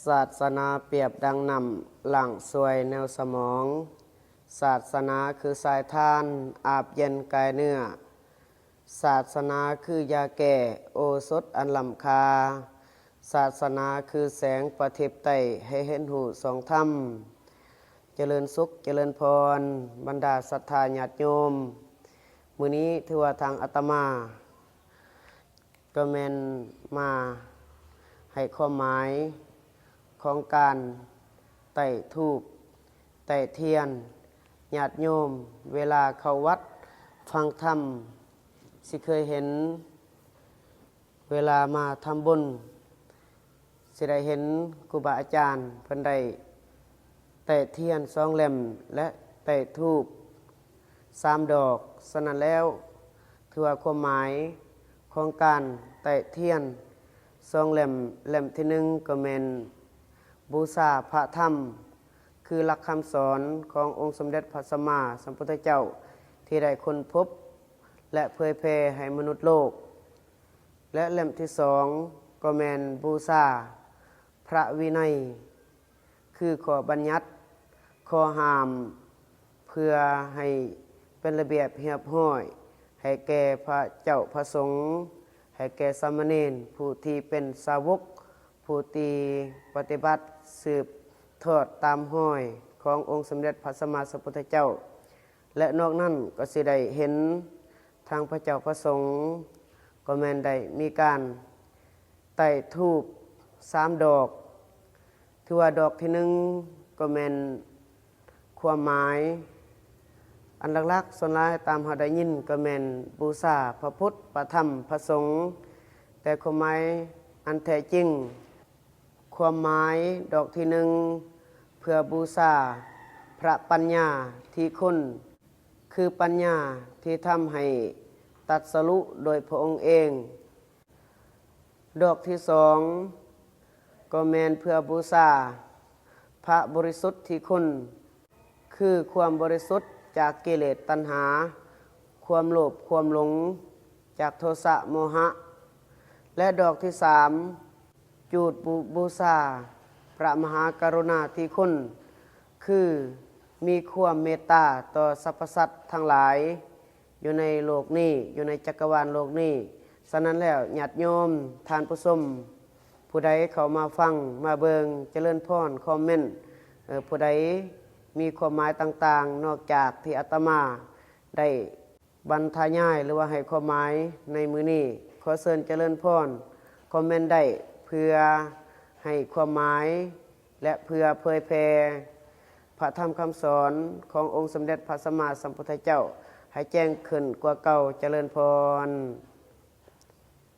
ศาสนาเปรียบดังนำหลังสวยแนวสมอง ศาสนาคือสายทานอาบเย็นกายเนื้อ ศาสนาคือยาแก่โอสถอันล้ำค่า ศาสนาคือแสงประทีปไต่ให้เห็นหูสองธรรม เจริญสุขเจริญพรบรรดาศรัทธาญาติโยมมื้อนี้ถือว่าทางอาตมาก็แม่นมาให้ความหมายของการไต่ธูปไต่เทียนญาติโยมเวลาเข้าวัดฟังธรรมสิเคยเห็นเวลามาทำบุญสิได้เห็นครูบาอาจารย์เพิ่นได้ไต่เทียน2 เล่มและไต่ธูป3 ดอกฉะนั้นแล้วถือว่าความหมายของการไต่เทียน2 เล่มเล่มที่1ก็แม่นบูชาพระธรรมคือหลักคำสอนขององค์สมเด็จพระสัมมาสัมพุทธเจ้าที่ได้ค้นพบและเผยแผ่ให้มนุษย์โลกและเล่มที่2ก็แม่นบูชาพระวินัยคือข้อบัญญัติข้อห้ามเพื่อให้เป็นระเบียบเรียบร้อยให้แก่พระเจ้าพระสงฆ์ให้แก่สามเณรผู้ที่เป็นสาวกผู้ที่ปฏิบัติสืบทอดตามห้อยขององค์สมเด็จพระสัมมาสัมพุทธเจ้าและนอกนั้นก็สิได้เห็นทางพระเจ้าพระสงฆ์ก็แม่นได้มีการไต่ธูป3 ดอกถือว่าดอกที่1ก็แม่นความหมายอันหลักๆส่วนหลายตามเฮาได้ยินก็แม่นบูชาพระพุทธพระธรรมพระสงฆ์แต่ความหมายอันแท้จริงความหมายดอกที่1เพื่อบูชาพระปัญญาที่คุณคือปัญญาที่ทำให้ตรัสรู้โดยพระองค์เองดอกที่2ก็แม่นเพื่อบูชาพระบริสุทธิ์ที่คุณคือความบริสุทธิ์จากกิเลสตัณหาความโลภความหลงจากโทสะโมหะและดอกที่3จูดบูชาพระมหากรุณาธิคุณคือมีความเมตตาต่อสรรพสัตว์ทั้งหลายอยู่ในโลกนี้อยู่ในจักรวาลโลกนี้ฉะนั้นแล้วญาติโยมท่านผู้ชมผู้ใดเข้ามาฟังมาเบิงเจริญพรคอมเมนต์ผู้ใดมีความหมายต่างๆนอกจากที่อาตมาได้บรรทายายหรือว่าให้ความหมายในมื้อนี้ขอเชิญเจริญพรคอมเมนต์ได้เพื่อให้ความหมายและเพื่อเผยแผ่พระธรรมคำสอนขององค์สมเด็จพระสัมมาสัมพุทธเจ้าให้แจ้งขึ้นกว่าเก่าเจริญพร